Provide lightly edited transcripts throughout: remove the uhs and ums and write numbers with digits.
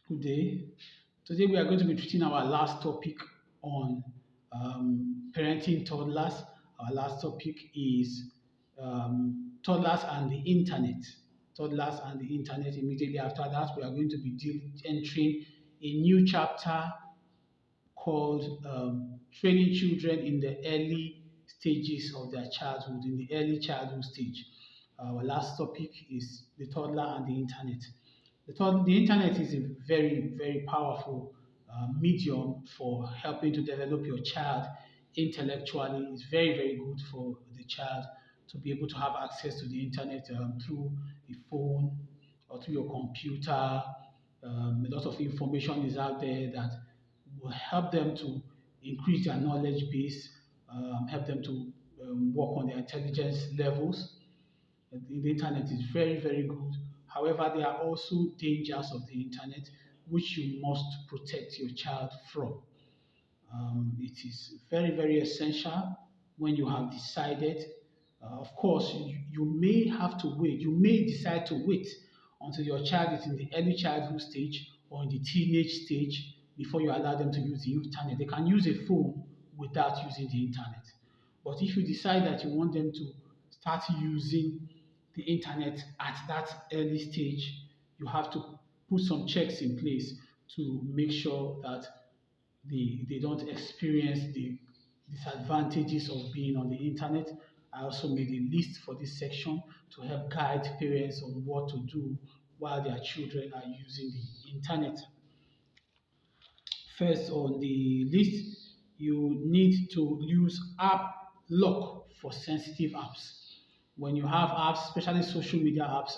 Good day. Today we are going to be treating our last topic on parenting toddlers. Our last topic is toddlers and the internet. Toddlers and the internet. Immediately after that, we are going to be entering a new chapter called training children in the early stages of their childhood, in the early childhood stage. Our last topic is the toddler and the internet. The internet is a very, very powerful medium for helping to develop your child intellectually. It's very, very good for the child to be able to have access to the internet through a phone or through your computer. A lot of information is out there that will help them to increase their knowledge base, help them to work on their intelligence levels. The internet is very, very good. However, there are also dangers of the internet which you must protect your child from. It is very, very essential when you have decided. Of course, you may have to wait. You may decide to wait until your child is in the early childhood stage or in the teenage stage before you allow them to use the internet. They can use a phone without using the internet. But if you decide that you want them to start using the internet at that early stage, you have to put some checks in place to make sure that they don't experience the disadvantages of being on the internet. I also made a list for this section to help guide parents on what to do while their children are using the internet. First on the list, you need to use app lock for sensitive apps. When you have apps, especially social media apps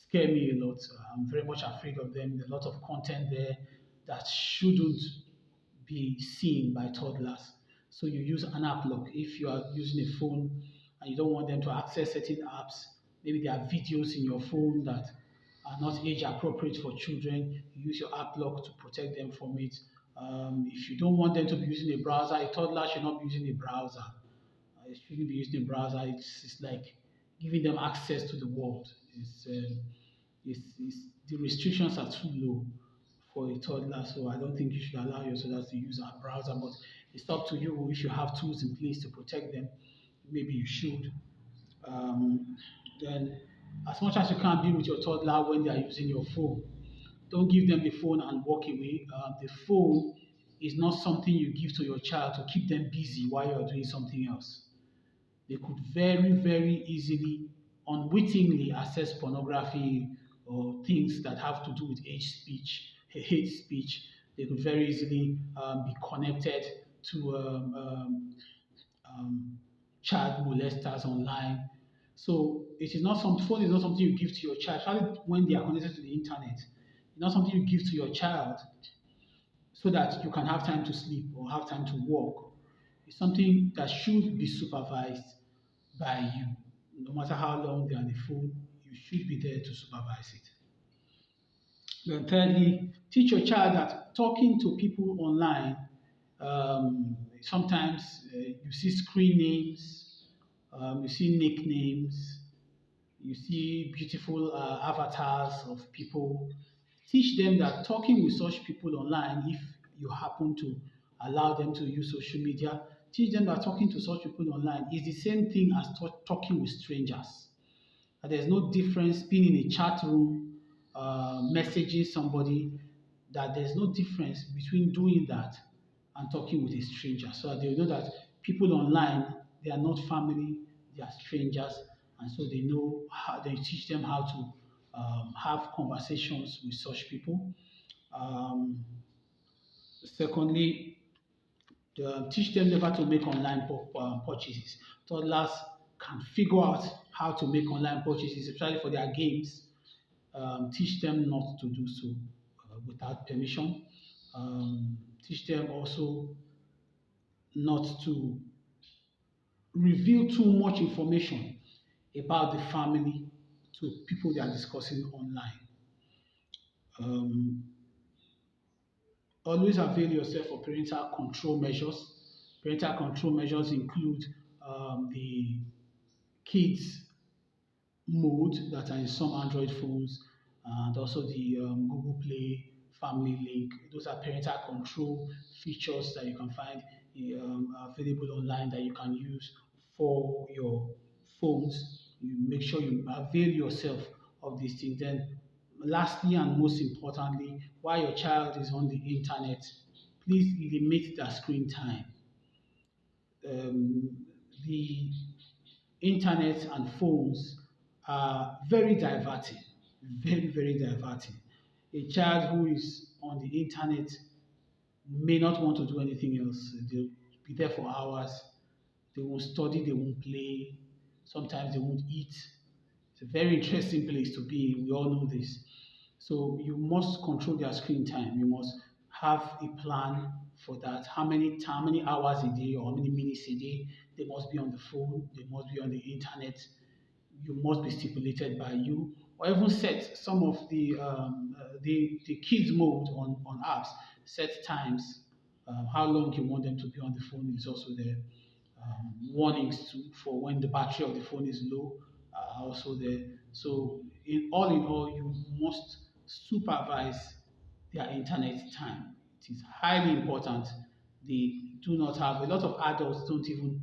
scare me a lot. I'm very much afraid of them. There's a lot of content there that shouldn't be seen by toddlers. So you use an app lock. If you are using a phone and you don't want them to access certain apps, maybe there are videos in your phone that are not age appropriate for children, you use your app lock to protect them from it. If you don't want them to be using a browser, a toddler should not be using a browser. It shouldn't be using a browser. It's like giving them access to the world. The restrictions are too low for a toddler, so I don't think you should allow your toddler to use a browser. But it's up to you. If you have tools in place to protect them, maybe you should. Then, as much as you can be with your toddler when they are using your phone, don't give them the phone and walk away. The phone is not something you give to your child to keep them busy while you're doing something else. They could very, very easily, unwittingly access pornography or things that have to do with hate speech. They could very easily be connected to child molesters online. So it is not some phone is not something you give to your child, especially when they are connected to the internet. It's not something you give to your child so that you can have time to sleep or have time to walk. It's something that should be supervised by you. No matter how long they're on the phone, you should be there to supervise it. Then thirdly, teach your child that talking to people online, sometimes you see screen names, you see nicknames, you see beautiful avatars of people. Teach them that talking with such people online, if you happen to allow them to use social media, teach them that talking to such people online is the same thing as talking with strangers. That there's no difference being in a chat room, messaging somebody, that there's no difference between doing that and talking with a stranger. So that they know that people online, they are not family, they are strangers, and so they know how they teach them how to have conversations with such people. Um, Secondly, teach them never to make online purchases. Toddlers can figure out how to make online purchases, especially for their games. Teach them not to do so without permission. Teach them also not to reveal too much information about the family to people they are discussing online. Um, Always avail yourself of parental control measures. Parental control measures include the kids mode that are in some Android phones. and also the Google Play Family Link. Those are parental control features that you can find available online that you can use for your phones. You make sure you avail yourself of these things. Then, lastly and most importantly, while your child is on the internet, please limit their screen time. Um, the internet and phones are very diverting, very, very diverting. A child who is on the internet may not want to do anything else. They'll be there for hours. They won't study, they won't play. Sometimes they won't eat. It's a very interesting place to be. We all know this. So you must control their screen time. You must have a plan for that. How many hours a day or how many minutes a day they must be on the phone, they must be on the internet. You must be stipulated by you, or even set some of the kids mode on apps. Set times, how long you want them to be on the phone is also there. Warnings for when the battery of the phone is low are also there. So in all, you must supervise their internet time. It is highly important. They do not have, a lot of adults don't even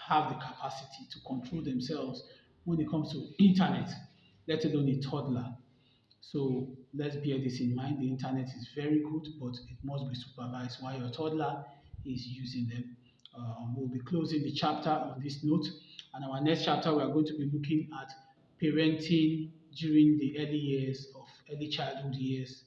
have the capacity to control themselves when it comes to internet, let alone a toddler. So let's bear this in mind. The internet is very good, but it must be supervised while your toddler is using them. We'll be closing the chapter on this note. And our next chapter, we are going to be looking at parenting during the early childhood years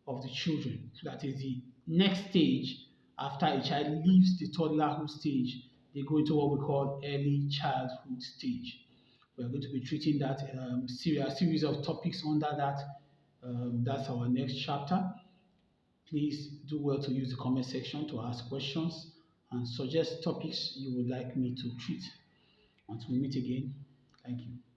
of the children. So that is the next stage after a child leaves the toddlerhood stage. They go into what we call early childhood stage. We are going to be treating that series of topics under that. That's our next chapter. Please do well to use the comment section to ask questions and suggest topics you would like me to treat. Until we meet again, thank you.